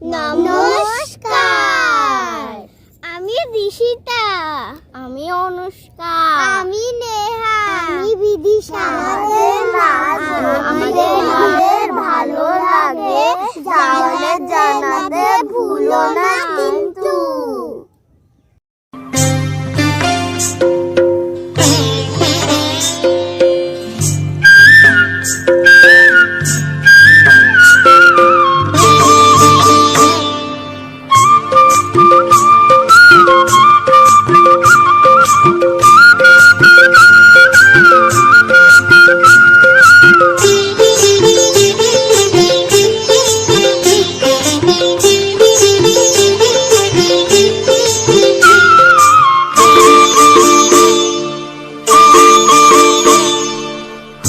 নমস্কার। আমি ঋষিতা। আমি অনুষ্কা। আমি নেহা। আমি বিদিশা। আমাদের ভালো লাগে তাহলে জানাতে ভুলো না কিন্তু।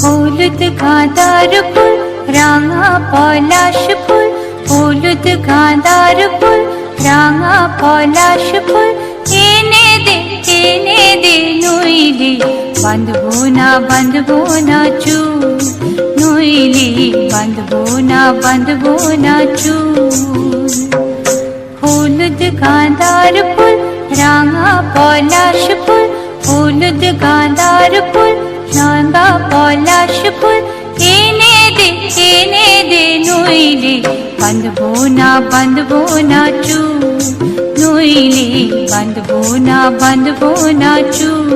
হলুদ গাঁদার ফুল, রাঙা পলাশ ফুল, হলুদ গাঁদার ফুল, রাঙা পলাশ ফুল, এনে দে নইলে বাঁধবো না চুল, নইলে বাঁধবো না চুল। হলুদ গাঁদার ফুল, রাঙা পলাশ ফুল, হলুদ গাঁদার ফুল, রাঙা পলাশ ফুল, এনে দে নইলে বাঁধবো না চুল, নইলে বাঁধবো না চুল।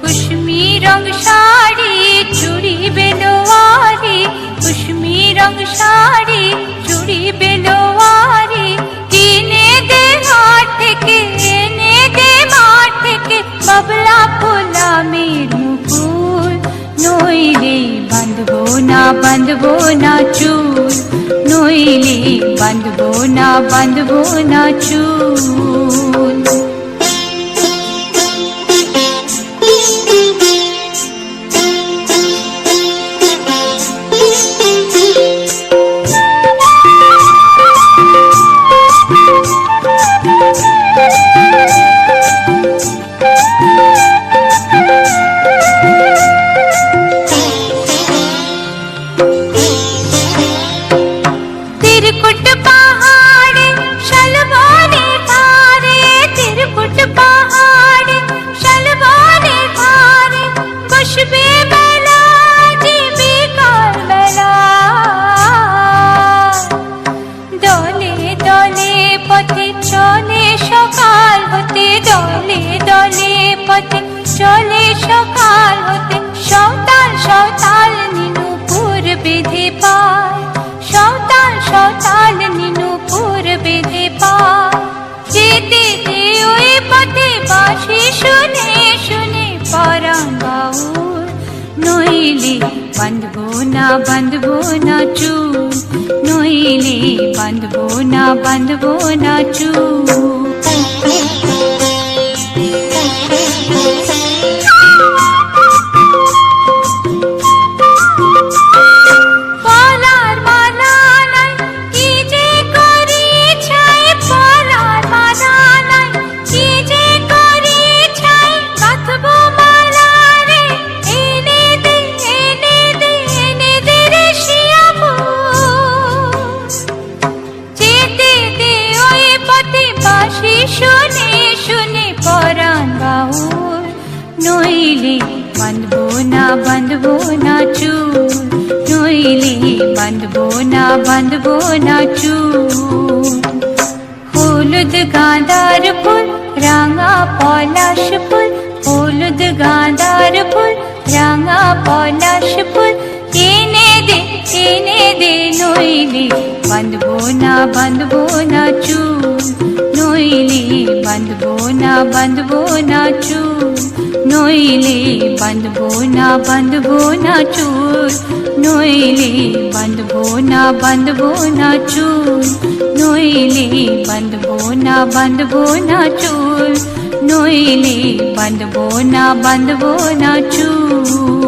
কুসুমি রং শাড়ি চুড়ি বেলোয়ারি, কুসুমি রং শাড়ি চুড়ি বেলোয়ারি, কিনে দে হাট থেকে, এনে দে মাঠ থেকে, বাবলা ফুলামের মুকুল, নইলে বাঁধবো না চুল, নইলে বাঁধবো না চুল। तिरकुट पहाड़े शलबोने धारे, तिरकुट पहाड़े शलबोने धारे, बसबे बेला जिबे काल बेला, दले दले पथे चले सकाल होते, दले दले पथे चले सकाल होते, सौताल नीनुपुर बेधे पाय, सौताल नीनुपुর বেঁধে পায়, যেতে দে ওই পথে বাঁশি শুনে শুনে পরাণ বাউল, নইলে বাঁধবো না চুল, নইলে বাঁধবো না চুল। শুনে শুনে পরাণ বাউল, নইলে বাঁধবো না চুল, নইলে বাঁধবো না চুল। হলুদ গাঁদার ফুল, রাঙা পলাশ ফুল, হলুদ গাঁদার ফুল, রাঙা পলাশ ফুল, এনে দে নইলে বাঁধবো না চুল, নইলে বাঁধবো না চুল, নইলে বাঁধবো না চুল, নইলে বাঁধবো না চুল, নইলে বাঁধবো না চুল, নইলে বাঁধবো না চুল।